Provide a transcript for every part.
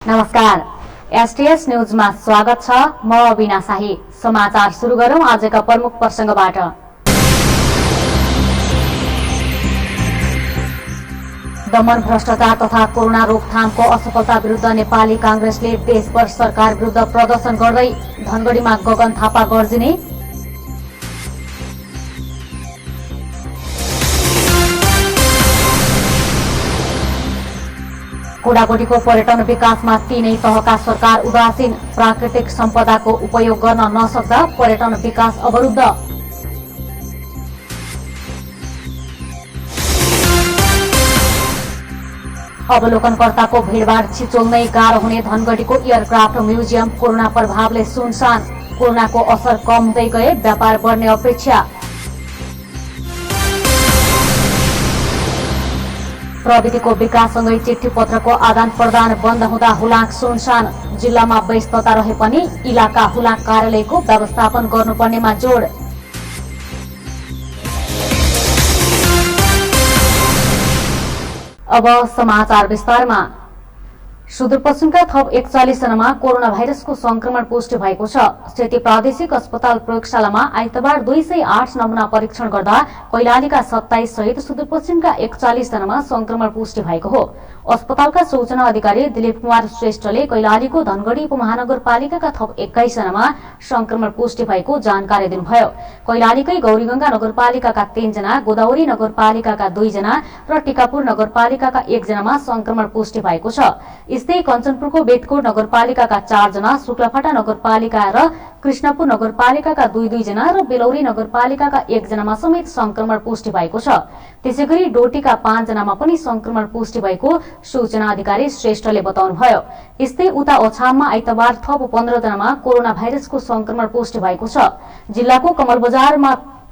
नमस्कार, एसटीएस न्यूजमा स्वागत छ। म अविना शाही। समाचार सुरु गरौं आजका प्रमुख प्रसंगबाट। दमन भ्रष्टाचार तथा कोरोना रोकथामको असफलता विरुद्ध नेपाली कांग्रेसले देशभर सरकार विरुद्ध प्रदर्शन गर्दै धनगढीमा गगन थापा गर्जिने। कुडाकोटीको पर्यटन विकासमा तीनै तहका सरकार उदासीन, प्राकृतिक सम्पदाको उपयोग गर्न नसक्दा पर्यटन विकास अवरुद्ध। अवलोकनकर्ताको भीड़भाड़ छिचोल्नै गाह्रो हुने धनगढीको एयरक्राफ्ट म्युजियम कोरोना प्रभावले सुनसान, कोरोनाको असर कम हुँदै गए व्यापार बढ्ने अपेक्षा। प्रविधिको विकाससँगै चिठी पत्रको आदान प्रदान बन्द हुँदा हुलाक सुनसान, जिल्लामा व्यस्तता रहे पनि इलाका हुलाक कार्यालयको व्यवस्थापन गर्नुपर्नेमा जोड। अब समाचार विस्तारमा। सुदूरपश्चिमका थप 41 जनामा कोरोना भाइरसको संक्रमण पुष्टि भएको छ। सेती प्रादेशिक अस्पताल प्रयोगशालामा आइतबार 208 नमूना परीक्षण गर्दा कैलालीका 27 सहित सुदूरपश्चिमका 41 जनामा संक्रमण पुष्टि भएको हो। अस्पतालका सूचना अधिकारी दिलीप कुमार श्रेष्ठले कैलालीको धनगढी उपमहानगरपालिकाका थप 21 जनामा संक्रमण पुष्टि भएको जानकारी दिनुभयो। कैलालीकै गौरीगंगा नगरपालिकाका 3 जना, गोदावरी नगरपालिकाका 2 जना र टिकापुर नगरपालिकाका 1 जनामा संक्रमण पुष्टि भएको छ। यस्तै कञ्चनपुरको बेतकोट नगरपालिकाका 4 जना, शुक्लाफाटा नगरपालिका र कृष्णपुर नगरपालिकाका 2 जना र बेलौरी नगरपालिकाका 1 जनामा समेत संक्रमण पुष्टि भएको छ। त्यसैगरी डोटीका 5 जनामा पनि संक्रमण पुष्टि भएको सूचना अधिकारी श्रेष्ठले बताउनुभयो। यस्तै उता ओछाममा आइतबार थप 15 जनामा कोरोना भाइरसको संक्रमण पुष्टि भएको छ। जिल्लाको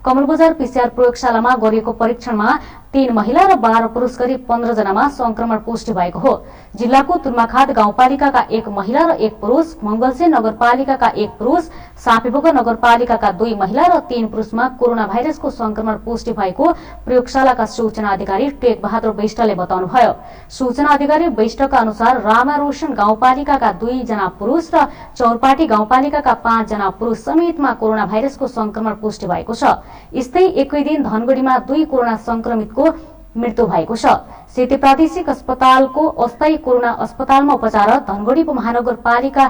कमलबजार पीसीआर प्रयोगशालामा गरिएको परीक्षणमा 3 महिला र 12 पुरुष गरी 15 जनामा संक्रमण पुष्टि भएको हो। जिल्लाको तुर्माखाद गाउँपालिकाका 1 महिला र 1 पुरुष, मंगलसेन नगरपालिकाका 1 पुरुष, सापीबोका नगरपालिकाका 2 महिला र 3 पुरुषमा कोरोना भाइरसको संक्रमण पुष्टि भएको प्रयोगशालाका सूचना अधिकारी टेक बहादुर वैष्टले बताउनुभयो। सूचना अधिकारी वैष्टका अनुसार रामा रोशन गाउँपालिकाका 2 जना पुरुष र चौरपाटी गाउँपालिकाका 5 जना पुरुष समेतमा कोरोना भाइरसको संक्रमण पुष्टि भएको छ। यस्तै एकै दिन धनगढीमा 2 कोरोना संक्रमितको मृत्यु भएको छ। सेती प्रादेशिक अस्पतालको अस्थायी कोरोना अस्पतालमा उपचाररत धनगढी उपमहानगरपालिका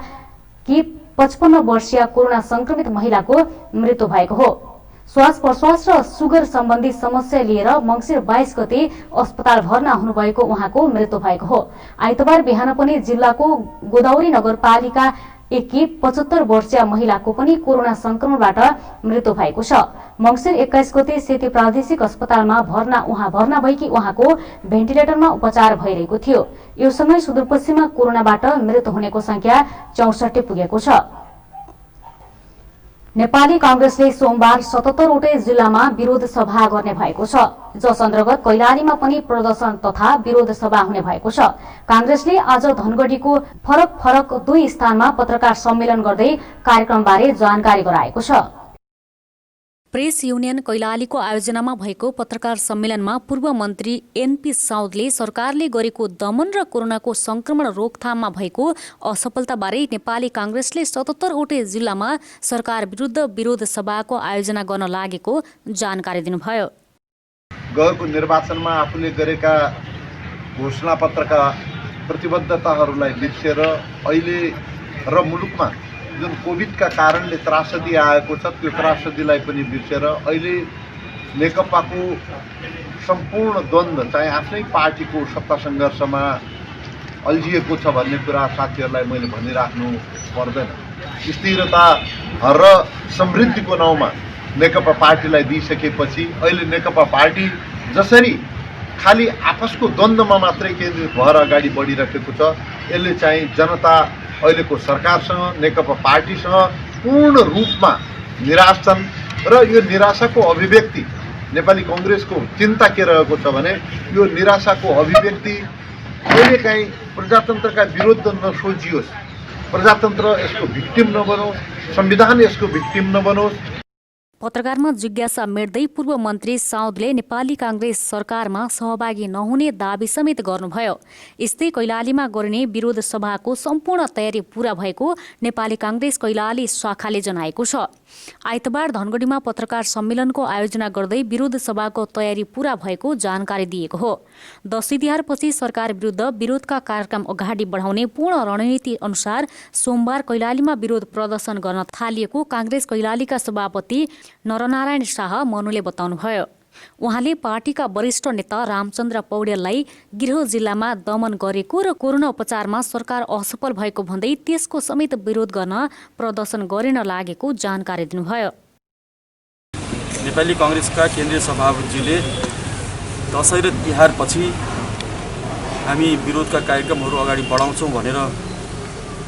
कि 55 वर्षीय कोरोना संक्रमित महिलाको मृत्यु भएको हो। श्वास प्रश्वास र सुगर सम्बन्धी समस्या लिएर मंसिर 22 गते अस्पताल भर्ना हुनुभएको उहाँको मृत्यु भएको हो। आइतबार बिहान पनि जिल्लाको गोदावरी नगरपालिका एकी 75 वर्षीय महिलाको पनि कोरोना संक्रमणबाट मृत्यु भएको छ। मंसिर 21 गते सेती प्रादेशिक अस्पतालमा भर्ना भएकी उहाँको भेन्टिलेटरमा उपचार भइरहेको थियो। यो सँगै सुदूरपश्चिममा कोरोनाबाट मृत्यु हुनेको संख्या 64 पुगेको छ। नेपाली कांग्रेसले सोमबार 77 वटै जिल्लामा विरोध सभा गर्ने भएको छ, जस अन्तर्गत कैलालीमा पनि प्रदर्शन तथा विरोध सभा हुने भएको छ। कांग्रेसले आज धनगढीको फरक 2 स्थानमा पत्रकार सम्मेलन गर्दै कार्यक्रमबारे जानकारी गराएको छ। प्रेस युनियन कैलालीको आयोजनामा भएको पत्रकार सम्मेलनमा पूर्व मन्त्री एनपी साउदले सरकारले गरेको दमन र कोरोनाको संक्रमण रोकथाममा भएको असफलताबारे नेपाली कांग्रेसले 77 वटै जिल्लामा सरकार विरुद्ध विरोध सभाको आयोजना गर्न लागेको जानकारी दिनुभयो। गएको निर्वाचनमा आफूले गरेका घोषणापत्रका प्रतिबद्धताहरूलाई बिर्सेर अहिले र मुलुकमा जुन कोभिडका कारणले त्रासदी आएको छ त्यो त्रासदीलाई पनि बिर्सेर अहिले नेकपाको सम्पूर्ण द्वन्द्व चाहिँ आफ्नै पार्टीको सत्ता सङ्घर्षमा अल्झिएको छ भन्ने कुरा साथीहरूलाई मैले भनिराख्नु पर्दैन। स्थिरता र समृद्धिको नाउँमा नेकपा पार्टीलाई दिइसकेपछि अहिले नेकपा पार्टी जसरी खालि आपसको द्वन्द्वमा मात्रै केन्द्रित भएर अगाडि बढिरहेको छ, यसले चाहिँ जनता अहिलेको सरकारसँग नेकपा पार्टीसँग पूर्ण रूपमा निराश छन् र यो निराशाको अभिव्यक्ति नेपाली कांग्रेसको चिन्ता के रहेको छ भने यो निराशाको अभिव्यक्ति कहिलेकाहीँ प्रजातन्त्रका विरुद्ध नसोचियोस्, प्रजातन्त्र यसको भिक्टिम नबनोस्, संविधान यसको भिक्टिम नबनोस्। पत्रकारमा जिज्ञासा मेट्दै पूर्व मन्त्री साउदले नेपाली काङ्ग्रेस सरकारमा सहभागी नहुने दावी समेत गर्नुभयो। यस्तै कैलालीमा गरिने विरोध सभाको सम्पूर्ण तयारी पूरा भएको नेपाली काङ्ग्रेस कैलाली शाखाले जनाएको छ। आइतबार धनगढीमा पत्रकार सम्मेलनको आयोजना गर्दै विरोध सभाको तयारी पूरा भएको जानकारी दिएको हो। दशैं तिहारपछि सरकार विरुद्ध विरोधका कार्यक्रम अगाडि बढाउने पूर्ण रणनीति अनुसार सोमबार कैलालीमा विरोध प्रदर्शन गर्न थालिएको काङ्ग्रेस कैलालीका सभापति नरनारायण शाह मनुले बताउनुभयो। उहाँले पार्टीका वरिष्ठ नेता रामचन्द्र पौडेललाई गृह जिल्लामा दमन गरेको र कोरोना उपचारमा सरकार असफल भएको भन्दै त्यसको समेत विरोध गर्न प्रदर्शन गरेन लागेको जानकारी दिनुभयो। नेपाली काङ्ग्रेसका केन्द्रीय सभापतिले दशैं र तिहारपछि हामी विरोधका कार्यक्रमहरू अगाडि बढाउँछौँ भनेर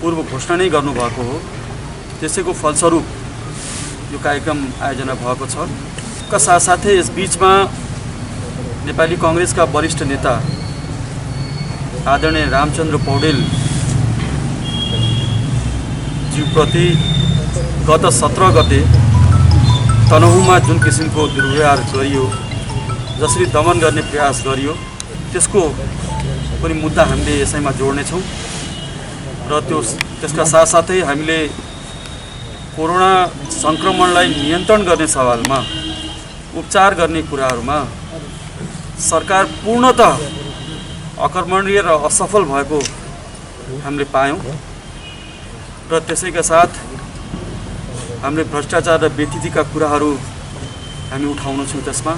पूर्व घोषणा नै गर्नुभएको हो। त्यसैको फलस्वरूप यो कार्यक्रम आयोजना भएको छ। का साथसाथै यस बीचमा नेपाली काङ्ग्रेसका वरिष्ठ नेता आदरणीय रामचन्द्र पौडेल ज्यूप्रति गत 17 गते तनहुँमा जुन किसिमको दुर्व्यवहार गरियो, जसरी दमन गर्ने प्रयास गरियो, त्यसको पनि मुद्दा हामीले यसैमा जोड्नेछौँ र त्यसका साथसाथै हामीले कोरोना सङ्क्रमणलाई नियन्त्रण गर्ने सवालमा, उपचार गर्ने कुराहरूमा सरकार पूर्णतः अकर्मण्य र असफल भएको हामीले पायौँ र त्यसैका साथ हामीले भ्रष्टाचार र व्यतिथिका कुराहरू हामी उठाउनेछौँ। त्यसमा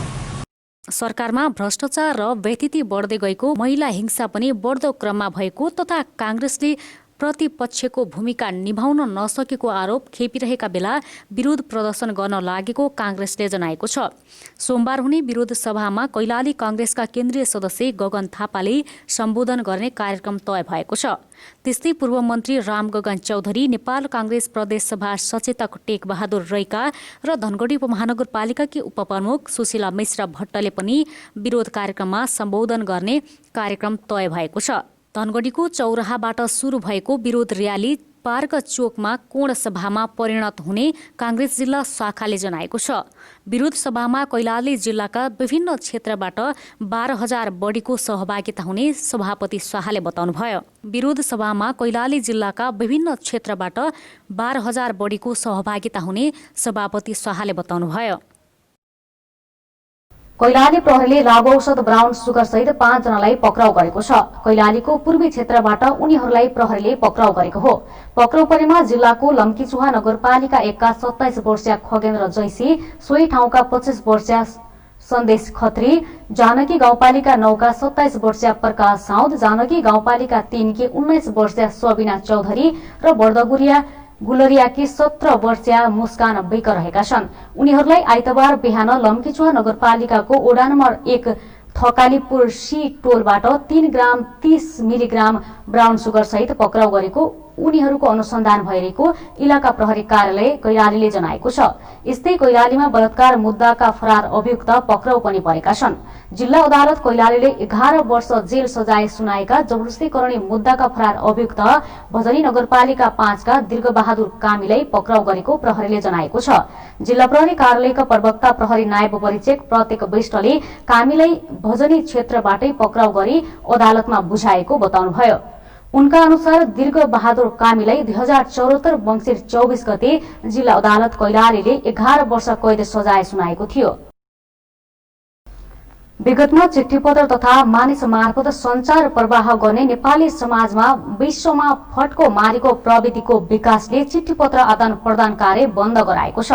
सरकारमा भ्रष्टाचार र व्यतिथि बढ्दै गएको, महिला हिंसा पनि बढ्दो क्रममा भएको तथा काङ्ग्रेसले प्रतिपक्षको भूमिका निभाउन नसकेको आरोप खेपिरहेका बेला विरोध प्रदर्शन गर्न लागेको काङ्ग्रेसले जनाएको छ। सोमबार हुने विरोध सभामा कैलाली काङ्ग्रेसका केन्द्रीय सदस्य गगन थापाले सम्बोधन गर्ने कार्यक्रम तय भएको छ। त्यस्तै पूर्व मन्त्री रामगगन चौधरी, नेपाल काङ्ग्रेस प्रदेश सभा सचेतक टेकबहादुर रैका र धनगढी उपमहानगरपालिकाकी उपप्रमुख सुशीला मिश्रा भट्टले पनि विरोध कार्यक्रममा सम्बोधन गर्ने कार्यक्रम तय भएको छ। धनगढीको चौराहाबाट सुरु भएको विरोध र्याली पार्क चोकमा कोण सभामा परिणत हुने काङ्ग्रेस जिल्ला शाखाले जनाएको छ। विरोध सभामा कैलाली जिल्लाका विभिन्न क्षेत्रबाट 12,000 बढीको सहभागिता हुने सभापति शाहले बताउनुभयो। विरोध सभामा कैलाली जिल्लाका विभिन्न क्षेत्रबाट 12,000 बढीको सहभागिता हुने सभापति शाहले बताउनुभयो। कैलाली प्रहरीले लागु औषध ब्राउन सुगर सहित 5 जनालाई पक्राउ गरेको छ। कैलालीको पूर्वी क्षेत्रबाट उनीहरूलाई प्रहरीले पक्राउ गरेको हो। पक्राउ परेमा जिल्लाको लम्कीचुहा नगरपालिका 1 का 27 वर्षीय खगेन्द्र जैसी, सोही ठाउँका 25 वर्षीय सन्देश खत्री, जानकी गाउँपालिका 9 का 27 वर्षीय प्रकाश साउद, जानकी गाउँपालिका 3 की 19 वर्षीय सबिना चौधरी र बर्दगुरिया गुलरियाकी 17 वर्षीय मुस्कान विक रहेका छन्। उनीहरूलाई आइतबार बिहान लम्कीचुहा नगरपालिकाको ओडा नम्बर 1 थकालीपुर सी टोलबाट 3 ग्राम 30 मिलिग्राम ब्राउन सुगर सहित पक्राउ गरेको उनीहरूको अनुसन्धान भइरहेको इलाका प्रहरी कार्यालय कैलालीले जनाएको छ। यस्तै कैलालीमा बलात्कार मुद्दाका फरार अभियुक्त पक्राउ पनि परेका छन्। जिल्ला अदालत कैलालीले 11 वर्ष जेल सजाय सुनाएका जबरजस्तीकरणी मुद्दाका फरार अभियुक्त भजनी नगरपालिका 5 का दीर्घबहादुर कामीलाई पक्राउ गरेको प्रहरीले जनाएको छ। जिल्ला प्रहरी कार्यालयका प्रवक्ता प्रहरी नायब परीक्षक प्रत्येक विष्टले कामीलाई भजनी क्षेत्रबाटै पक्राउ गरी अदालतमा बुझाएको बताउनुभयो। उनका अनुसार दीर्घबहादुर कामीलाई 2074 मङ्सिर 24 गते जिल्ला अदालत कैलालीले 11 वर्ष कैद सजाय सुनाएको थियो। विगतमा चिठ्ठीपत्र तथा मानिस मार्फत सञ्चार प्रवाह गर्ने नेपाली समाजमा विश्वमा फड्को मारेको प्रविधिको विकासले चिठ्ठीपत्र आदान प्रदान कार्य बन्द गराएको छ।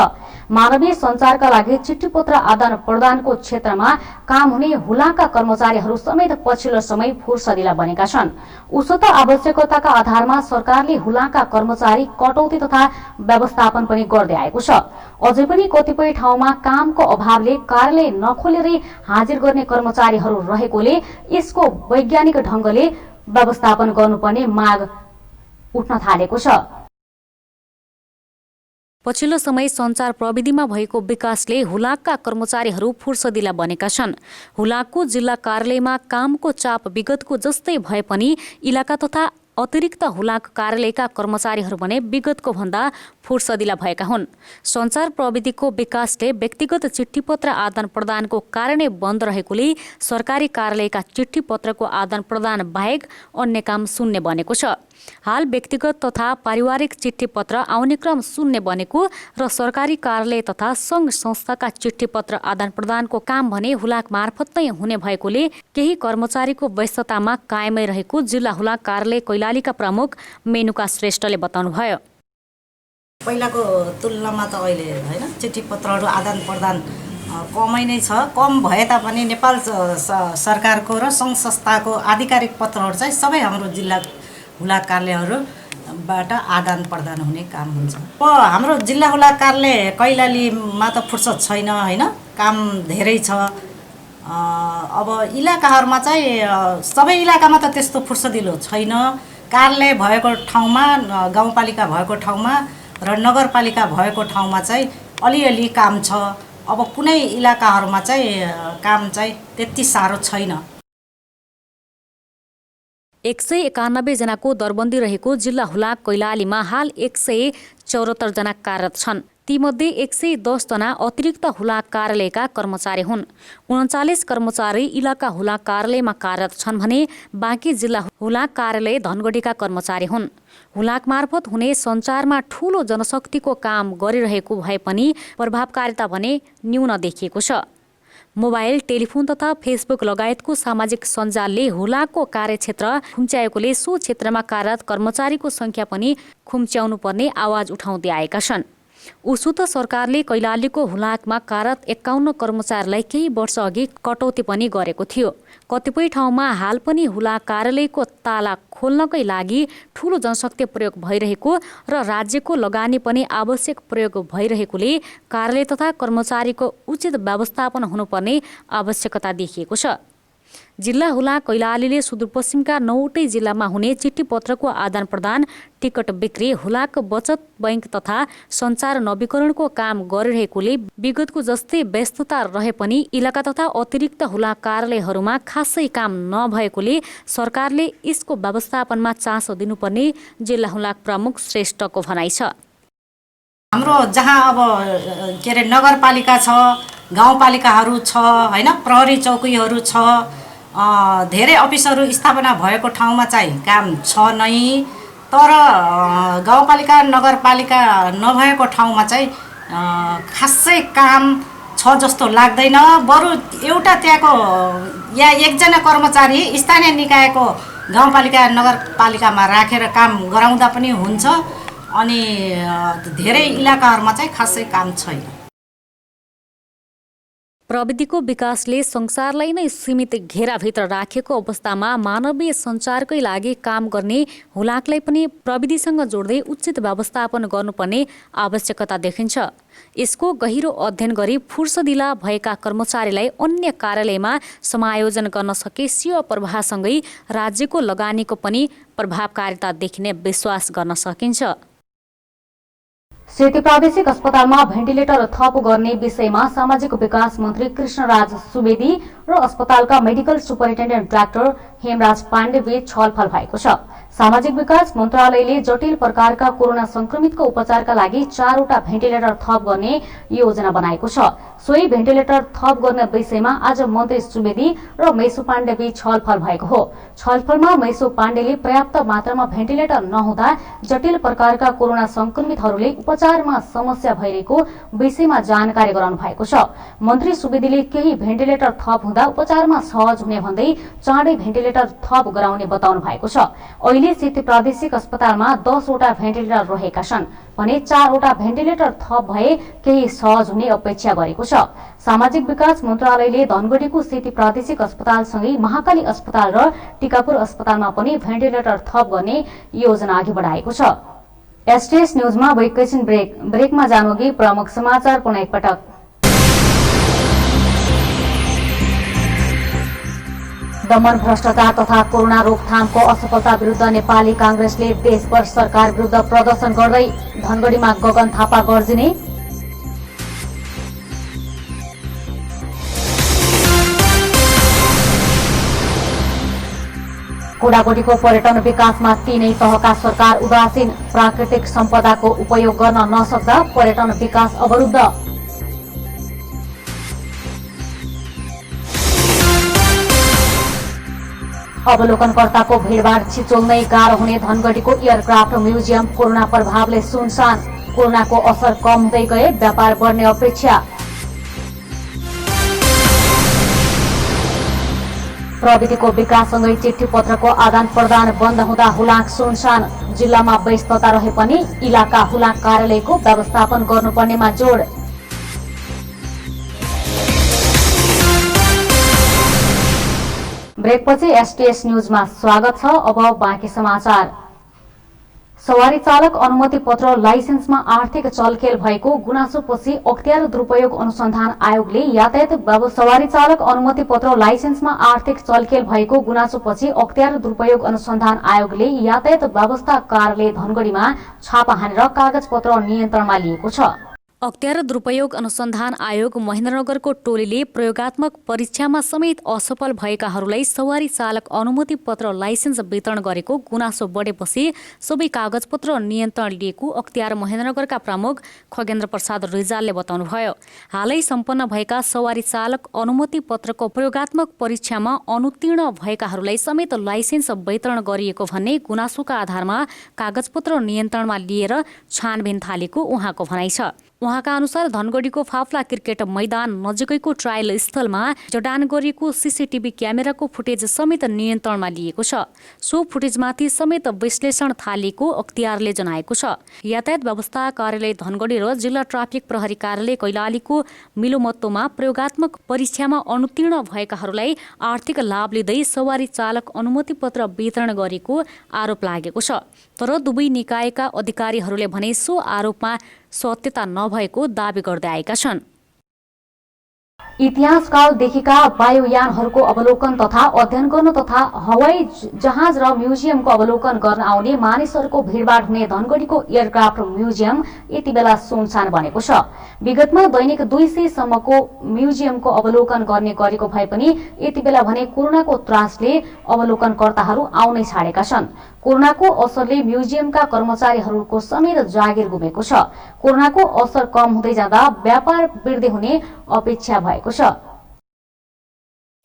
मानवीय सञ्चारका लागि चिठ्ठीपत्र आदान प्रदानको क्षेत्रमा काम हुने हुलाका कर्मचारीहरू समेत पछिल्लो समय फुर्सदिला बनेका छन्। उसो त आवश्यकताका आधारमा सरकारले हुलाका कर्मचारी कटौती तथा व्यवस्थापन पनि गर्दै आएको छ। अझै पनि कतिपय ठाउँमा कामको अभावले कार्यालय नखोलेरै हाजिर गर्ने कर्मचारीहरू रहेकोले यसको वैज्ञानिक ढंगले व्यवस्थापन गर्नुपर्ने माग उठ्न थालेको छ। पछिल्लो समय सञ्चार प्रविधिमा भएको विकासले हुलाकका कर्मचारीहरू फुर्सदिला बनेका छन्। हुलाकको जिल्ला कार्यालयमा कामको चाप विगतको जस्तै भए पनि इलाका तथा अतिरिक्त हुलाक कार्यालयका कर्मचारीहरू भने विगतको भन्दा फुर्सदिला भएका हुन्। सञ्चार प्रविधिको विकासले व्यक्तिगत चिठीपत्र आदान प्रदानको कारणै बन्द रहेकोले सरकारी कार्यालयका चिठीपत्रको आदान प्रदान बाहेक अन्य काम शून्य बनेको छ। हाल व्यक्तिगत तथा पारिवारिक चिठीपत्र आउने क्रम शून्य बनेको र सरकारी कार्यालय तथा सङ्घ संस्थाका चिठीपत्र आदान प्रदानको काम भने हुलाक मार्फत नै हुने भएकोले केही कर्मचारीको व्यस्ततामा कायमै रहेको जिल्ला हुलाक कार्यालय कैलालीका प्रमुख मेनुका श्रेष्ठले बताउनुभयो। पहिलाको तुलनामा त अहिले हैन चिठीपत्रहरू आदान प्रदान कमै नै छ। कम भए तापनि नेपाल सरकारको र सङ्घ संस्थाको आधिकारिक पत्रहरू चाहिँ सबै हाम्रो जिल्ला हुलाक कार्यालयहरूबाट आदान प्रदान हुने काम हुन्छ। अब हाम्रो जिल्ला हुलाक कार्यालय कैलालीमा त फुर्सद छैन हैन, काम धेरै छ। अब इलाकाहरूमा चाहिँ सबै इलाकामा त त्यस्तो फुर्सदिलो छैन। कार्यालय भएको ठाउँमा, गाउँपालिका भएको ठाउँमा र नगरपालिका भएको ठाउँमा चाहिँ अलिअलि काम छ। अब कुनै इलाकाहरूमा चाहिँ काम चाहिँ त्यति साह्रो छैन। 191 जनाको दरबन्दी रहेको जिल्ला हुलाक कैलालीमा हाल 174 जना कार्यरत छन्। तीमध्ये 110 जना अतिरिक्त हुलाक कार्यालयका कर्मचारी हुन्। 39 कर्मचारी इलाका हुलाक कार्यालयमा कार्यरत छन् भने बाँकी जिल्ला हुलाक कार्यालय धनगढीका कर्मचारी हुन्। हुलाक मार्फत हुने सञ्चारमा ठूलो जनशक्तिको काम गरिरहेको भए पनि प्रभावकारिता भने न्यून देखिएको छ। मोबाइल, टेलिफोन तथा फेसबुक लगायतको सामाजिक सञ्जालले हुलाकको कार्यक्षेत्र खुम्च्याएकोले सो क्षेत्रमा कार्यरत कर्मचारीको सङ्ख्या पनि खुम्च्याउनु पर्ने आवाज उठाउँदै आएका छन्। उसो त सरकारले कैलालीको हुलाकमा कार्यरत 51 कर्मचारीलाई केही वर्ष अघि कटौती पनि गरेको थियो। कतिपय ठाउँमा हाल पनि हुलाक कार्यालयको ताला खोल्नकै लागि ठूलो जनशक्ति प्रयोग भइरहेको र राज्यको लगानी पनि आवश्यक प्रयोग भइरहेकोले कार्यालय तथा कर्मचारीको उचित व्यवस्थापन हुनुपर्ने आवश्यकता देखिएको छ। जिल्ला हुलाक कैलालीले सुदूरपश्चिमका 9वटै जिल्लामा हुने चिठीपत्रको आदान प्रदान, टिकट बिक्री, हुलाक बचत बैंक तथा सञ्चार नवीकरणको काम गरिरहेकोले विगतको जस्तै व्यस्तता रहे पनि इलाका तथा अतिरिक्त हुलाक कार्यालयहरूमा खासै काम नभएकोले सरकारले यसको व्यवस्थापनमा चासो दिनुपर्ने जिल्ला हुलाक प्रमुख श्रेष्ठको भनाइ छ। हाम्रो जहाँ अब के अरे नगरपालिका छ, गाउँपालिकाहरू छ हैन, प्रहरी चौकीहरू छ, धेरै अफिसहरू स्थापना भएको ठाउँमा चाहिँ काम छ नै। तर गाउँपालिका नगरपालिका नभएको ठाउँमा चाहिँ खासै काम छ जस्तो लाग्दैन। बरु एउटा त्यहाँको या एकजना कर्मचारी स्थानीय निकायको गाउँपालिका नगरपालिकामा राखेर काम गराउँदा पनि हुन्छ। अनि धेरै इलाकाहरूमा चाहिँ खासै काम छैन। प्रविधिको विकासले संसारलाई नै सीमित घेराभित्र राखेको अवस्थामा मानवीय सञ्चारकै लागि काम गर्ने हुलाकलाई पनि प्रविधिसँग जोड्दै उचित व्यवस्थापन गर्नुपर्ने आवश्यकता देखिन्छ। यसको गहिरो अध्ययन गरी फुर्सदिला भएका कर्मचारीलाई अन्य कार्यालयमा समायोजन गर्न सके सियो प्रवाहसँगै राज्यको लगानीको पनि प्रभावकारिता देखिने विश्वास गर्न सकिन्छ। सेती प्रादेशिक अस्पतालमा भेन्टिलेटर थप गर्ने विषयमा सामाजिक विकास मन्त्री कृष्णराज सुवेदी र अस्पतालका मेडिकल सुपरिन्टेन्डेन्ट डाक्टर हेमराज पाण्डेबीच छलफल भएको छ। सामाजिक विकास मन्त्रालयले जटिल प्रकारका कोरोना संक्रमितको उपचारका लागि 4वटा भेन्टिलेटर थप गर्ने योजना बनाएको छ। सोही भेन्टिलेटर थप गर्ने विषयमा आज मन्त्री सुवेदी र मेसु पाण्डेबीच छलफल भएको हो। छलफलमा मेसु पाण्डेले पर्याप्त मात्रामा भेन्टिलेटर नहुँदा जटिल प्रकारका कोरोना संक्रमितहरूले उपचारमा समस्या भइरहेको विषयमा जानकारी गराउनु भएको छ। मन्त्री सुवेदीले केही भेन्टिलेटर थप हुँदा उपचारमा सहज हुने भन्दै चाँडै भेन्टिलेटर थप गराउने बताउनु भएको छ। अहिले सेती प्रादेशिक अस्पतालमा 10वटा भेन्टिलेटर रहेका छन् भने 4वटा भेन्टिलेटर थप भए केही सहज हुने अपेक्षा गरेको छ। सामाजिक विकास मन्त्रालयले धनगढीको सेती प्रादेशिक अस्पतालसँगै महाकाली अस्पताल र टिकापुर अस्पतालमा पनि भेन्टिलेटर थप गर्ने योजना अघि बढाएको छ। एसटीएस न्यूजमा एकैछिन ब्रेकमा जानुअघि प्रमुख समाचार पुनः एकपटक। दमन, भ्रष्टाचार तथा कोरोना रोकथामको असफलता विरुद्ध नेपाली कांग्रेसले देशभर सरकार विरुद्ध प्रदर्शन गर्दै धनगढीमा गगन थापा गर्जिने। बुढागोटीको पर्यटन विकासमा तीनै तहका सरकार उदासीन, प्राकृतिक सम्पदाको उपयोग गर्न नसक्दा पर्यटन विकास अवरुद्ध। अवलोकनकर्ताको भीडभाड छिचोल्नै गाह्रो हुने धनगढीको एयरक्राफ्ट म्युजियम कोरोना प्रभावले सुनसान, कोरोनाको असर कम हुँदै गए व्यापार बढ्ने अपेक्षा। प्रविधिको विकाससँगै चिठी पत्रको आदान प्रदान बन्द हुँदा हुलाक सुनसान, जिल्लामा व्यस्तता रहे पनि इलाका हुलाक कार्यालयको व्यवस्थापन गर्नुपर्नेमा जोड। ब्रेकपछि एसटीएस न्यूजमा स्वागत छ। अब बाँकी समाचार। सवारी चालक अनुमति पत्र लाइसेन्समा आर्थिक चलखेल भएको गुनासोपछि अख्तियार दुरुपयोग अनुसन्धान आयोगले यातायात सवारी चालक अनुमति पत्र लाइसेन्समा आर्थिक चलखेल भएको गुनासोपछि अख्तियार दुरुपयोग अनुसन्धान आयोगले यातायात व्यवस्था कार्यालय धनगढीमा छापा हानेर कागजपत्र नियन्त्रणमा लिएको छ। अख्तियार दुरुपयोग अनुसन्धान आयोग महेन्द्रनगरको टोलीले प्रयोगात्मक परीक्षामा समेत असफल भएकाहरूलाई सवारी चालक अनुमति पत्र लाइसेन्स वितरण गरेको गुनासो बढेपछि सबै कागजपत्र नियन्त्रण लिएको अख्तियार महेन्द्रनगरका प्रमुख खगेन्द्र प्रसाद रिजालले बताउनुभयो। हालै सम्पन्न भएका सवारी चालक अनुमति पत्रको प्रयोगात्मक परीक्षामा अनुत्तीर्ण भएकाहरूलाई समेत लाइसेन्स वितरण गरिएको भन्ने गुनासोका आधारमा कागजपत्र नियन्त्रणमा लिएर छानबिन थालेको उहाँको भनाइ छ। उहाँका अनुसार धनगढीको फाफ्ला क्रिकेट मैदान नजिकैको ट्रायल स्थलमा जडान गरिएको सीसीटीभी क्यामेराको फुटेज समेत नियन्त्रणमा लिएको छ। सो फुटेजमाथि समेत विश्लेषण थालिएको अख्तियारले जनाएको छ। यातायात व्यवस्था कार्यालय धनगढी र जिल्ला ट्राफिक प्रहरी कार्यालय कैलालीको मिलोमत्तोमा प्रयोगात्मक परीक्षामा अनुत्तीर्ण भएकाहरूलाई आर्थिक लाभ लिँदै सवारी चालक अनुमति पत्र वितरण गरेको आरोप लागेको छ। तर दुवै निकायका अधिकारीहरूले भने सो आरोपमा सत्यता नभएको दावी गर्दै आएका छन्। इतिहासकालदेखिका वायुयानहरूको अवलोकन तथा अध्ययन गर्न तथा हवाई जहाज र म्युजियमको अवलोकन गर्न आउने मानिसहरूको भीडभाड हुने धनगढीको एयरक्राफ्ट म्युजियम यति बेला सुनसान बनेको छ। विगतमा दैनिक 200 सम्मको म्युजियमको अवलोकन गर्ने गरेको भए पनि यति बेला भने कोरोनाको त्रासले अवलोकनकर्ताहरू आउनै छाडेका छन्। कोरोनाको असरले म्युजियमका कर्मचारीहरूको समेत जागिर गुमेको छ। कोरोनाको असर कम हुँदै जाँदा व्यापार वृद्धि हुने अपेक्षा भएको छ।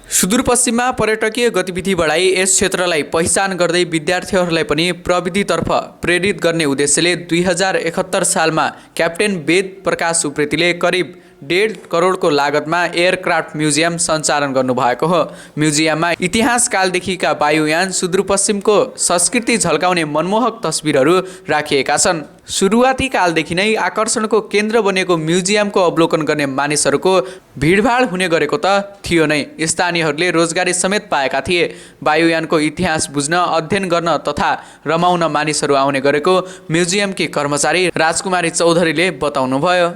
सुदूरपश्चिममा पर्यटकीय गतिविधि बढाई यस क्षेत्रलाई पहिचान गर्दै विद्यार्थीहरूलाई पनि प्रविधितर्फ प्रेरित गर्ने उद्देश्यले 2071 सालमा क्याप्टेन वेद प्रकाश उप्रेतीले करिब 1.5 करोडको लागतमा एयरक्राफ्ट म्युजियम सञ्चालन गर्नुभएको हो। म्युजियममा इतिहासकालदेखिका वायुयान, सुदूरपश्चिमको संस्कृति झल्काउने मनमोहक तस्बिरहरू राखिएका छन्। सुरुवाती कालदेखि नै आकर्षणको केन्द्र बनेको म्युजियमको अवलोकन गर्ने मानिसहरूको भिडभाड हुने गरेको त थियो नै। स्थानीयहरूले रोजगारी समेत पाएका थिए। वायुयानको इतिहास बुझ्न, अध्ययन गर्न तथा रमाउन मानिसहरू आउने गरेको म्युजियमकी कर्मचारी राजकुमारी चौधरीले बताउनुभयो।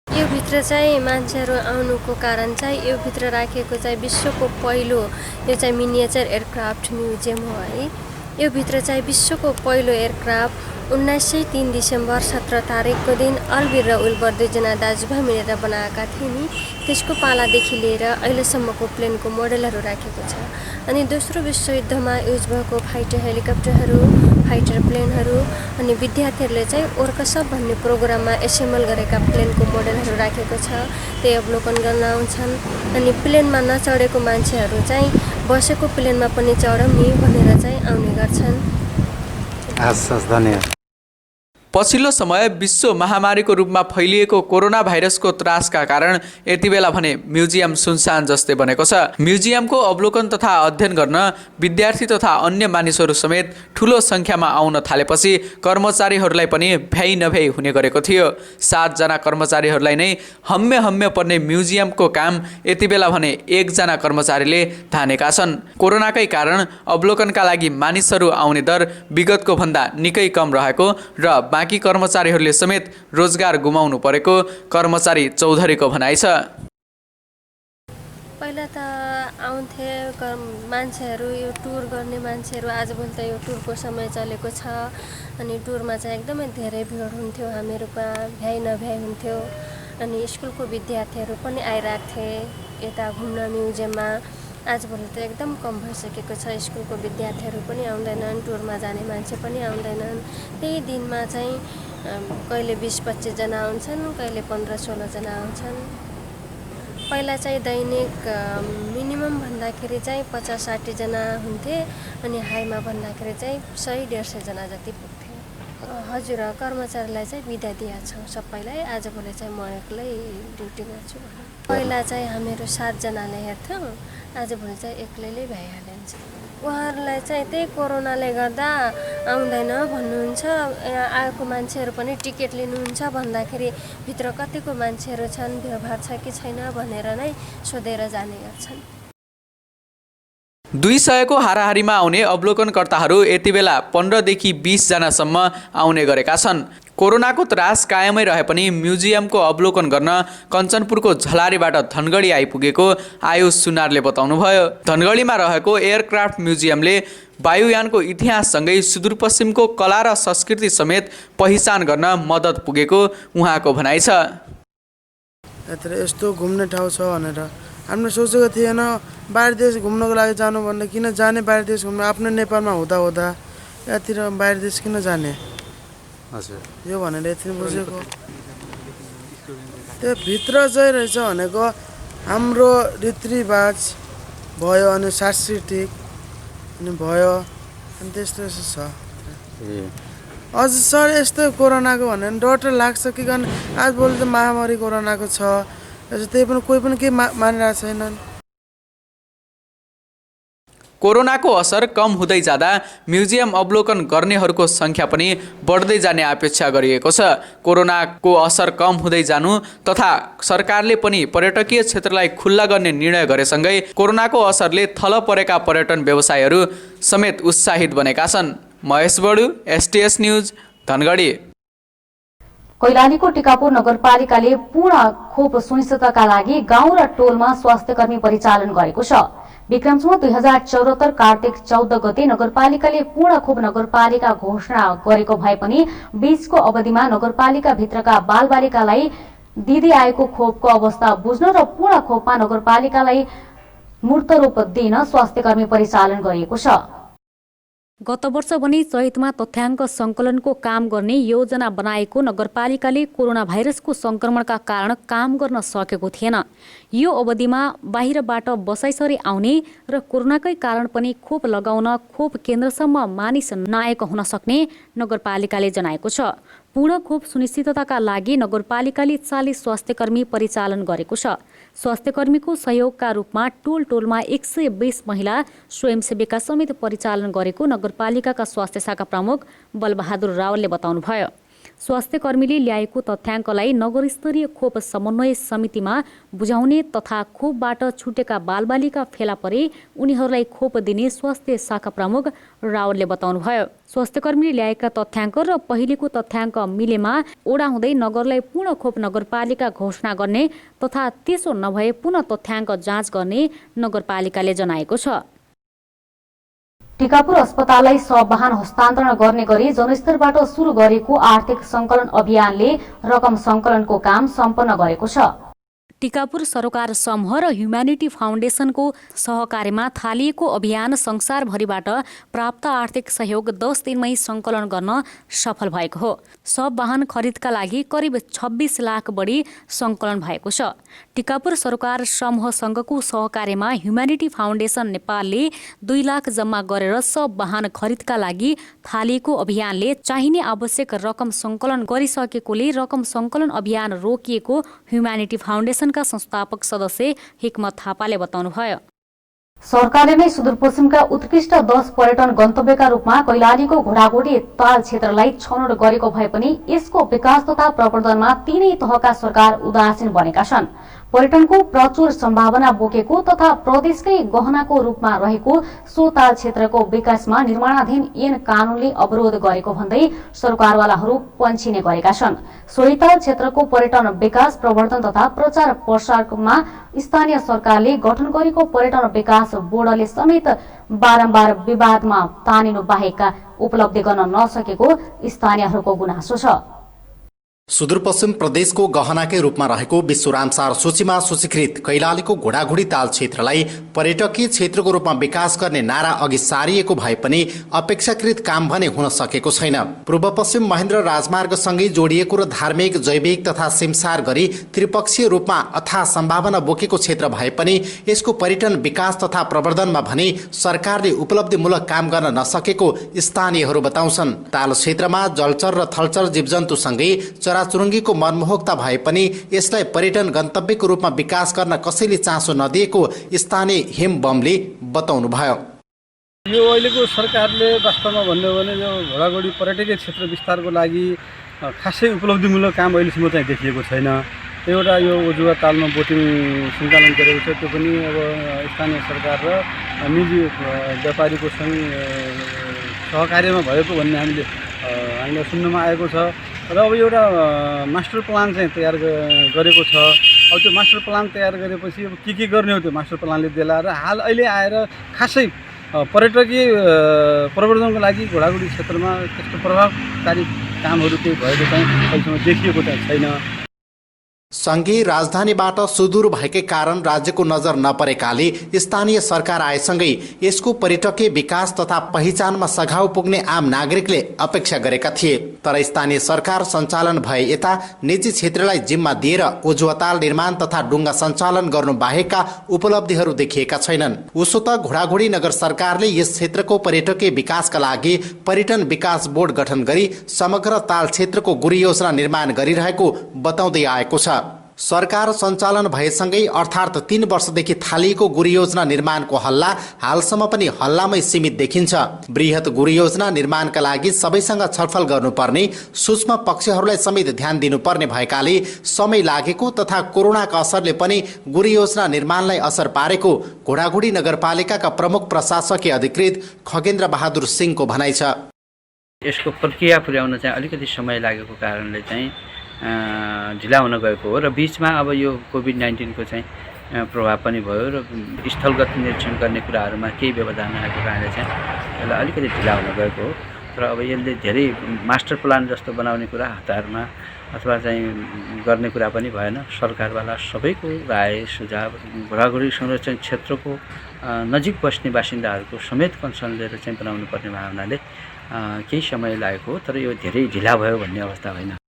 यो भित्र चाहिँ मान्छेहरू आउनुको कारण चाहिँ यो भित्र राखिएको चाहिँ विश्वको पहिलो यो चाहिँ मिनिएचर एयरक्राफ्ट म्युजियम हो है। यो भित्र चाहिँ विश्वको पहिलो एयरक्राफ्ट 1903 डिसेम्बर 17 तारिकको दिन अलबिर र उल्बर दुईजना दाजुभाइ मिलेर बनाएका थिए नि। त्यसको पालादेखि लिएर अहिलेसम्मको प्लेनको मोडलहरू राखेको छ। अनि दोस्रो विश्वयुद्धमा युज भएको फाइटर हेलिकप्टरहरू, फाइटर प्लेनहरू अनि विद्यार्थीहरूले चाहिँ ओर्कसप भन्ने प्रोग्राममा एसेम्बल गरेका प्लेनको मोडलहरू राखेको छ। त्यही अवलोकन गर्न आउँछन्। अनि प्लेनमा नचढेको मान्छेहरू चाहिँ बसेको प्लेनमा पनि चढौँ नि भनेर चाहिँ आउने गर्छन्। धन्यवाद। पछिल्लो समय विश्व महामारीको रूपमा फैलिएको कोरोना भाइरसको त्रासका कारण यति बेला भने म्युजियम सुनसान जस्तै बनेको छ। म्युजियमको अवलोकन तथा अध्ययन गर्न विद्यार्थी तथा अन्य मानिसहरू समेत ठुलो सङ्ख्यामा आउन थालेपछि कर्मचारीहरूलाई पनि भ्याइ नभ्याइ हुने गरेको थियो। 7 जना कर्मचारीहरूलाई नै हम्मे पर्ने म्युजियमको काम यति बेला भने 1 जना कर्मचारीले धानेका छन्। कोरोनाकै कारण अवलोकनका लागि मानिसहरू आउने दर विगतको भन्दा निकै कम रहेको र बाँकी कर्मचारीहरूले समेत रोजगार गुमाउनु परेको कर्मचारी चौधरीको भनाइ छ। पहिला त आउँथे मान्छेहरू, यो टुर गर्ने मान्छेहरू, आजभोलि त यो टुरको समय चलेको छ। अनि टुरमा चाहिँ एकदमै धेरै भिड हुन्थ्यो, हामीहरूमा भ्याइ नभ्याइ हुन्थ्यो। अनि स्कुलको विद्यार्थीहरू पनि आइरहेको थिए यता घुम्न म्युजियममा। आजभोलि त एकदम कम भइसकेको छ। स्कुलको विद्यार्थीहरू पनि आउँदैनन्, टुरमा जाने मान्छे पनि आउँदैनन्। त्यही दिनमा चाहिँ कहिले 20-25 जना आउँछन्, कहिले 15-16 जना आउँछन्। पहिला चाहिँ दैनिक मिनिमम भन्दाखेरि चाहिँ 50-60 जना हुन्थे अनि हाईमा भन्दाखेरि चाहिँ 100-150 जना जति पुग्थे। हजुर, कर्मचारीलाई चाहिँ बिदा दिएको छौँ सबैलाई। आजभोलि चाहिँ म एक्लै ड्युटी गर्छु। पहिला चाहिँ हामीहरू 7 जनाले हेर्थ्यौँ, आजभोलि चाहिँ एक्लैले भइहालिन्छ। उहाँहरूलाई चाहिँ त्यही कोरोनाले गर्दा आउँदैन भन्नुहुन्छ। यहाँ आएको मान्छेहरू पनि टिकट लिनुहुन्छ भन्दाखेरि भित्र कतिको मान्छेहरू छन्, भिडभाड छ कि छैन भनेर नै सोधेर जाने गर्छन्। 200 को हाराहारीमा आउने अवलोकनकर्ताहरू यति बेला 15 देखि 20 जनासम्म आउने गरेका छन्। कोरोनाको त्रास कायमै रहे पनि म्युजियमको अवलोकन गर्न कञ्चनपुरको झलारीबाट धनगढी आइपुगेको आयुष सुनारले बताउनुभयो। धनगढीमा रहेको एयरक्राफ्ट म्युजियमले वायुयानको इतिहाससँगै सुदूरपश्चिमको कला र संस्कृति समेत पहिचान गर्न मद्दत पुगेको उहाँको भनाइ छ। यस्तो घुम्ने ठाउँ छ भनेर हामीले सोचेको थिएन। बाहिर देश घुम्नको लागि जानु भन्दा किन जाने, बाहिर देश घुम्न आफ्नो नेपालमा हुँदा हुँदा यहाँतिर बाहिर देश किन जाने, हजुर यो भनेर यति बुझेको। त्यो भित्र चाहिँ रहेछ भनेको हाम्रो रीतिरिवाज भयो अनि सांस्कृतिक अनि भयो अनि त्यस्तो छ। अझ सर यस्तो कोरोनाको भनेर डर लाग्छ कि कारण आजभोलि त महामारी कोरोनाको छ, त्यही पनि कोही पनि केही मानिरहेको छैनन्। कोरोनाको असर कम हुँदै जाँदा म्युजियम अवलोकन गर्नेहरूको सङ्ख्या पनि बढ्दै जाने अपेक्षा गरिएको छ। कोरोनाको असर कम हुँदै जानु तथा सरकारले पनि पर्यटकीय क्षेत्रलाई खुल्ला गर्ने निर्णय गरेसँगै कोरोनाको असरले थल परेका पर्यटन व्यवसायहरू समेत उत्साहित बनेका छन्। महेश बडु, STS न्युज, धनगढी। कैलालीको टिकापुर नगरपालिकाले पूर्ण खोप सुनिश्चितताका लागि गाउँ र टोलमा स्वास्थ्यकर्मी परिचालन गरेको छ। विक्रमसम्म 2074 कार्तिक 14 गते नगरपालिकाले पूर्ण खोप नगरपालिका घोषणा गरेको भए पनि बीचको अवधिमा नगरपालिका भित्रका बालबालिकालाई दिँदै आएको खोपको अवस्था बुझ्न र पूर्ण खोपमा नगरपालिकालाई मूर्त रूप दिन स्वास्थ्यकर्मी परिचालन गरिएको छ। गत वर्ष भने चैतमा तथ्याङ्क सङ्कलनको काम गर्ने योजना बनाएको नगरपालिकाले कोरोना भाइरसको सङ्क्रमणका कारण काम गर्न सकेको थिएन। यो अवधिमा बाहिरबाट बसाइसरी आउने र कोरोनाकै कारण पनि खोप लगाउन खोप केन्द्रसम्म मानिस नआएको हुन सक्ने नगरपालिकाले जनाएको छ। पूर्ण खोप सुनिश्चितताका लागि नगरपालिकाले 40 स्वास्थ्यकर्मी परिचालन गरेको छ। स्वास्थ्यकर्मीको सहयोगका रूपमा टोल टोलमा 120 महिला स्वयंसेविका समेत परिचालन गरेको नगरपालिकाका स्वास्थ्य शाखा प्रमुख बलबहादुर रावलले बताउनुभयो। स्वास्थ्यकर्मीले ल्याएको तथ्याङ्कलाई नगरस्तरीय खोप समन्वय समितिमा बुझाउने तथा खोपबाट छुटेका बालबालिका फेला परे उनीहरूलाई खोप दिने स्वास्थ्य शाखा प्रमुख रावलले बताउनुभयो। स्वास्थ्यकर्मीले ल्याएका तथ्याङ्क र पहिलेको तथ्याङ्क मिलेमा ओडा हुँदै नगरलाई पूर्ण खोप नगरपालिका घोषणा गर्ने तथा त्यसो नभए पुनः तथ्याङ्क जाँच गर्ने नगरपालिकाले जनाएको छ। टिकापुर अस्पताललाई सब वाहन हस्तान्तरण गर्ने गरी जनस्तरबाट सुरु गरेको आर्थिक सङ्कलन अभियानले रकम सङ्कलनको काम सम्पन्न गरेको छ। टिकापुर सरोकार समूह र ह्युम्यानिटी फाउन्डेसनको सहकार्यमा थालिएको अभियान संसारभरिबाट प्राप्त आर्थिक सहयोग 10 दिनमै सङ्कलन गर्न सफल भएको हो। सब वाहन खरिदका लागि करिब 26 लाख बढी सङ्कलन भएको छ। टिकापुर सरोकार समूह सङ्घको सहकार्यमा ह्युम्यानिटी फाउन्डेसन नेपालले 2 लाख जम्मा गरेर सब वाहन खरिदका लागि थालिएको अभियानले चाहिने आवश्यक रकम सङ्कलन गरिसकेकोले रकम सङ्कलन अभियान रोकिएको ह्युम्यानिटी फाउन्डेसनका संस्थापक सदस्य हिक्मत थापाले बताउनुभयो। सरकारले नै सुदूरपश्चिमका उत्कृष्ट 10 पर्यटन गन्तव्यका रूपमा कैलालीको घोडाघोडी ताल क्षेत्रलाई छनौट गरेको भए पनि यसको विकास तथा प्रवर्धनमा तीनै तहका सरकार उदासीन बनेका छन्। पर्यटनको प्रचुर सम्भावना बोकेको तथा प्रदेशकै गहनाको रूपमा रहेको सो ताल क्षेत्रको विकासमा निर्माणाधीन ऐन कानूनले अवरोध गरेको भन्दै सरकारवालाहरू पन्छिने गरेका छन्। सोही ताल क्षेत्रको पर्यटन विकास प्रवर्धन तथा प्रचार प्रसारमा स्थानीय सरकारले गठन गरेको पर्यटन विकास बोर्डले समेत बारम्बार विवादमा तानिनु बाहेक उपलब्धि गर्न नसकेको स्थानीयहरूको गुनासो छ। सुदूरपश्चिम प्रदेशको गहनाकै रूपमा रहेको विश्व रामसार सूचीमा सूचीकृत कैलालीको घोडाघोडी ताल क्षेत्रलाई पर्यटकीय क्षेत्रको रूपमा विकास गर्ने नारा अघि सारिएको भए पनि अपेक्षाकृत काम भने हुन सकेको छैन। पूर्व पश्चिम महेन्द्र राजमार्गसँगै जोडिएको र धार्मिक, जैविक तथा सिमसार गरी त्रिपक्षीय रूपमा अथाह सम्भावना बोकेको क्षेत्र भए पनि यसको पर्यटन विकास तथा प्रवर्धनमा भने सरकारले उपलब्धिमूलक काम गर्न नसकेको स्थानीयहरू बताउँछन्। ताल क्षेत्रमा जलचर र थलचर जीवजन्तुसँगै चराचुरुङ्गीको मनमोहकता भए पनि यसलाई पर्यटन गन्तव्यको रूपमा विकास गर्न कसैले चासो नदिएको स्थानीय हेम बमले बताउनुभयो। यो अहिलेको सरकारले वास्तवमा भन्नु हो भने यो घोडाघोडी पर्यटकीय क्षेत्र विस्तारको लागि खासै उपलब्धिमूलक काम अहिलेसम्म चाहिँ देखिएको छैन। एउटा यो उजुवा तालमा बोटिङ सञ्चालन गरेको छ, त्यो पनि अब स्थानीय सरकार र निजी व्यापारीको सहकार्यमा भएको भन्ने हामीलाई सुन्नमा आएको छ। र अब एउटा मास्टर प्लान चाहिँ तयार गरेको छ। अब त्यो मास्टर प्लान तयार गरेपछि अब के गर्ने हो त्यो मास्टर प्लानले देला र हाल अहिले आएर खासै पर्यटकीय प्रवर्धनको लागि घोडाघोडी क्षेत्रमा त्यस्तो प्रभावकारी कामहरू केही भएको चाहिँ अहिलेसम्म देखिएको चाहिँ छैन। संघीय राजधानीबाट सुदूर भएकै कारण राज्यको नजर नपरेकाले स्थानीय सरकार आएसँगै यसको पर्यटकीय विकास तथा पहिचानमा सघाउ पुग्ने आम नागरिकले अपेक्षा गरेका थिए। तर स्थानीय सरकार सञ्चालन भए यता निजी क्षेत्रलाई जिम्मा दिएर उजुवाताल निर्माण तथा डुङ्गा सञ्चालन गर्नु बाहेकका उपलब्धिहरू देखिएका छैनन्। उसो त घोडाघोडी नगर सरकारले यस क्षेत्रको पर्यटकीय विकासका लागि पर्यटन विकास बोर्ड गठन गरी समग्र ताल क्षेत्रको गुरुयोजना निर्माण गरिरहेको बताउँदै आएको छ। सरकार सञ्चालन भएसँगै अर्थात् 3 वर्षदेखि थालिएको गुरुयोजना निर्माणको हल्ला हालसम्म पनि हल्लामै सीमित देखिन्छ। बृहत गुरुयोजना निर्माणका लागि सबैसँग छलफल गर्नुपर्ने, सूक्ष्म पक्षहरूलाई समेत ध्यान दिनुपर्ने भएकाले समय लागेको तथा कोरोनाका असरले पनि गुरुयोजना निर्माणलाई असर पारेको घोडाघोडी नगरपालिकाका प्रमुख प्रशासकीय अधिकृत खगेन्द्र बहादुर सिंहको भनाइ छ। यसको प्रक्रिया पुर्याउन चाहिँ अलिकति समय लागेको कारणले चाहिँ ढिला हुन गएको हो र बीचमा अब यो कोभिड-19 को चाहिँ प्रभाव पनि भयो र स्थलगत निरीक्षण गर्ने कुराहरूमा केही व्यवधान आएको कारणले चाहिँ यसलाई अलिकति ढिला हुन गएको हो। तर अब यसले धेरै मास्टर प्लान जस्तो बनाउने कुरा हतारमा अथवा चाहिँ गर्ने कुरा पनि भएन। सरकारवाला सबैको राय सुझाव घोडाघोडी संरक्षण क्षेत्रको नजिक बस्ने बासिन्दाहरूको समेत कन्सर्न लिएर चाहिँ बनाउनु पर्ने भावनाले केही समय लागेको हो। तर यो धेरै ढिला भयो भन्ने अवस्था होइन।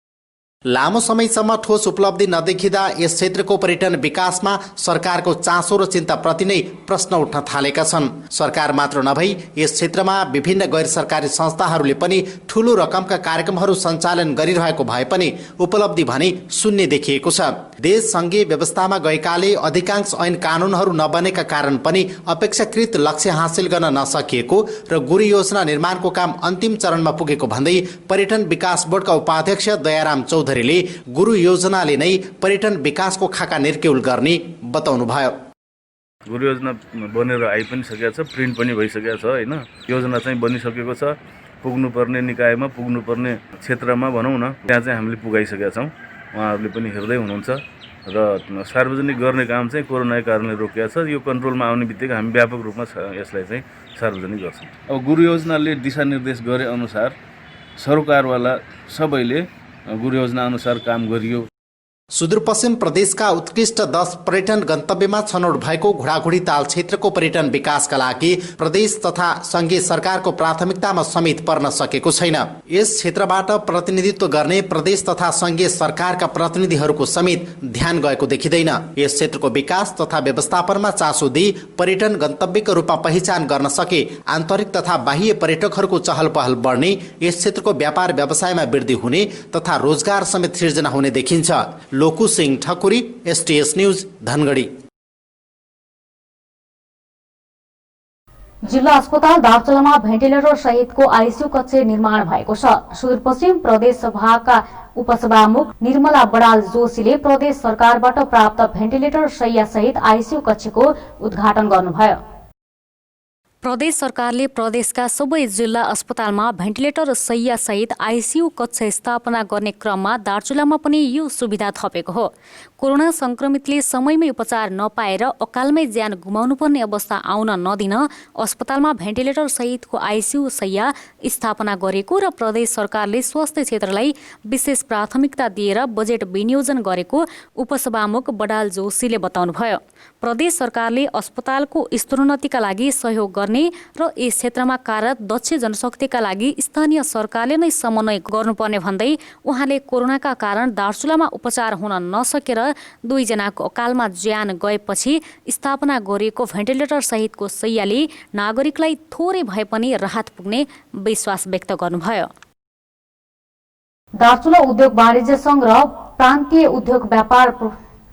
लामो समयसम्म ठोस उपलब्धि नदेखिँदा यस क्षेत्रको पर्यटन विकासमा सरकारको चासो र चिन्ताप्रति नै प्रश्न उठ्न थालेका छन्। सरकार मात्र नभई यस क्षेत्रमा विभिन्न गैर सरकारी संस्थाहरूले पनि ठूलो रकमका कार्यक्रमहरू सञ्चालन गरिरहेको भए पनि उपलब्धि भने शून्य देखिएको छ। देश संघीय व्यवस्थामा गएकाले अधिकांश ऐन कानुनहरू नबनेका कारण पनि अपेक्षाकृत लक्ष्य हासिल गर्न नसकिएको र गुरुयोजना निर्माणको काम अन्तिम चरणमा पुगेको भन्दै पर्यटन विकास बोर्डका उपाध्यक्ष दयाराम चौधरीले गुरु योजनाले नै पर्यटन विकासको खाका निर्क्युल गर्ने बताउनुभयो। गुरु योजना बनेर आइ पनि सकेको छ, प्रिन्ट पनि भइसकेको छ होइन। योजना चाहिँ बनिसकेको छ, पुग्नुपर्ने निकायमा पुग्नुपर्ने क्षेत्रमा भनौँ न त्यहाँ चाहिँ हामीले पुगाइसकेका छौँ। उहाँहरूले पनि हेर्दै हुनुहुन्छ र सार्वजनिक गर्ने काम चाहिँ कोरोनाको कारणले रोकिएको छ। यो कन्ट्रोलमा आउने बित्तिकै हामी व्यापक रूपमा यसलाई चाहिँ सार्वजनिक गर्छौँ। अब गुरु योजनाले दिशानिर्देश गरे अनुसार सरकारवाला सबैले गुरु योजना अनुसार काम गरियो। सुदूरपश्चिम प्रदेशका उत्कृष्ट 10 पर्यटन गन्तव्यमा छनौट भएको घोडाघोडी ताल क्षेत्रको पर्यटन विकासका लागि प्रदेश तथा संघीय सरकारको प्राथमिकतामा समेत पर्न सकेको छैन। यस क्षेत्रबाट प्रतिनिधित्व गर्ने प्रदेश तथा संघीय सरकारका प्रतिनिधिहरूको समेत ध्यान गएको देखिँदैन। यस क्षेत्रको विकास तथा व्यवस्थापनमा चासो दिई पर्यटन गन्तव्यको रूपमा पहिचान गर्न सके आन्तरिक तथा बाह्य पर्यटकहरूको चहल पहल बढ्ने, यस क्षेत्रको व्यापार व्यवसायमा वृद्धि हुने तथा रोजगार समेत सिर्जना हुने देखिन्छ। लोकु सिंह ठकुरी, STS न्यूज, धनगढी। जिल्ला अस्पताल दार्चुलामा भेन्टिलेटर सहितको आइसियू कक्ष निर्माण भएको छ। सुदूरपश्चिम प्रदेश सभाका उपसभामुख निर्मला बडाल जोशीले प्रदेश सरकारबाट प्राप्त भेन्टिलेटर शैय्या सहित आइसियू कक्षको उद्घाटन गर्नुभयो। प्रदेश सरकारले प्रदेशका सबै जिल्ला अस्पतालमा भेन्टिलेटर शय्यासहित आइसियु कक्ष स्थापना गर्ने क्रममा दार्चुलामा पनि यो सुविधा थपेको हो। कोरोना संक्रमितले समयमै उपचार नपाएर अकालमै ज्यान गुमाउनुपर्ने अवस्था आउन नदिन अस्पतालमा भेन्टिलेटर सहितको आइसियु शय्या स्थापना गरेको र प्रदेश सरकारले स्वास्थ्य क्षेत्रलाई विशेष प्राथमिकता दिएर बजेट विनियोजन गरेको उपसभामुख बडाल जोशीले बताउनुभयो। प्रदेश सरकारले अस्पतालको स्तरोन्नतिका लागि सहयोग गर्ने र यस क्षेत्रमा कार्यरत दक्ष जनशक्तिका लागि स्थानीय सरकारले नै समन्वय गर्नुपर्ने भन्दै उहाँले कोरोनाका कारण दार्चुलामा उपचार हुन नसकेर 2 जनाको अकालमा ज्यान गएपछि स्थापना गरिएको भेन्टिलेटर सहितको शय्याले नागरिकलाई थोरै भए पनि राहत पुग्ने विश्वास व्यक्त गर्नुभयो। दार्चुला उद्योग वाणिज्य संघ र प्रान्तीय उद्योग व्यापार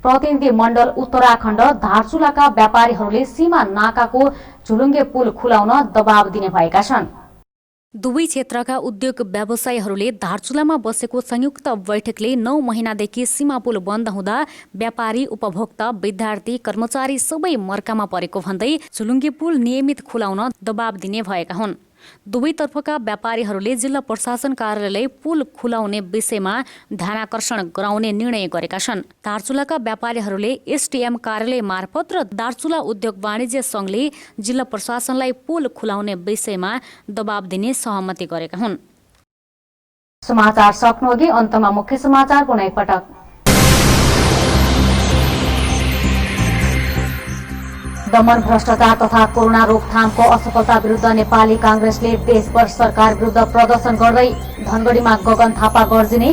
प्रतिनिधि मण्डल उत्तराखण्ड दार्चुलाका व्यापारीहरूले सीमा नाकाको झुलुङ्गे पुल खुलाउन दबाब दिने भएका छन्। दुवै क्षेत्रका उद्योग व्यवसायीहरूले दार्चुलामा बसेको संयुक्त बैठकले 9 महिनादेखि सीमा पुल बन्द हुँदा व्यापारी, उपभोक्ता, विद्यार्थी, कर्मचारी सबै मर्कामा परेको भन्दै झुलुङ्गे पुल नियमित खुलाउन दबाब दिने भएका हुन्। दुवैतर्फका व्यापारीहरूले जिल्ला प्रशासन कार्यालयलाई पुल खुलाउने विषयमा ध्यानाकर्षण गराउने निर्णय गरेका छन्। दार्चुलाका व्यापारीहरूले एसटीएम कार्यालय मार्फत र दार्चुला उद्योग वाणिज्य संघले जिल्ला प्रशासनलाई पुल खुलाउने विषयमा दबाब दिने सहमति गरेका हुन्। समाचार सक्नुअघि अन्तमा मुख्य समाचार पुनः एकपटक। दमन, भ्रष्टाचार तथा कोरोना रोकथामको असफलता विरुद्ध नेपाली कांग्रेसले देशभर सरकार विरुद्ध प्रदर्शन गर्दै धनगढीमा गगन थापा गर्जिने।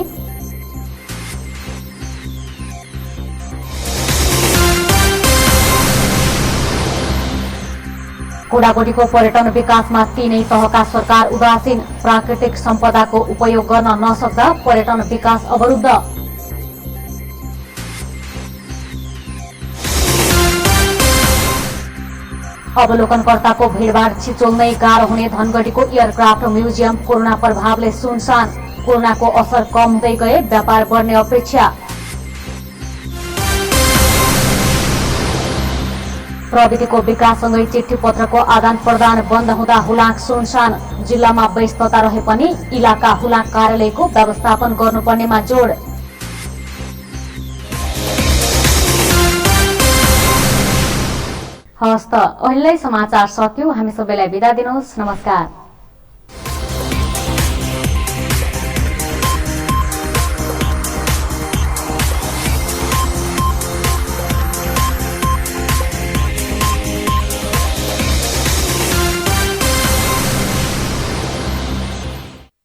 कोडागोडीको पर्यटन विकासमा 3 तहका सरकार उदासीन, प्राकृतिक सम्पदाको उपयोग गर्न नसक्दा पर्यटन विकास अवरुद्ध। अवलोकनकर्ताको भीड़भाड़ छिचोल्नै गाह्रो हुने धनगढीको एयरक्राफ्ट म्युजियम कोरोना प्रभावले सुनसान, कोरोनाको असर कम हुँदै गए व्यापार बढ्ने अपेक्षा। प्रविधिको विकाससँगै चिठी पत्रको आदान प्रदान बन्द हुँदा हुलाक सुनसान, जिल्लामा व्यस्तता रहे पनि इलाका हुलाक कार्यालयको व्यवस्थापन गर्नुपर्नेमा जोड। हस्त, अहिलेलाई समाचार सक्यो। हामी सबैलाई बिदा दिनुहोस्। नमस्कार।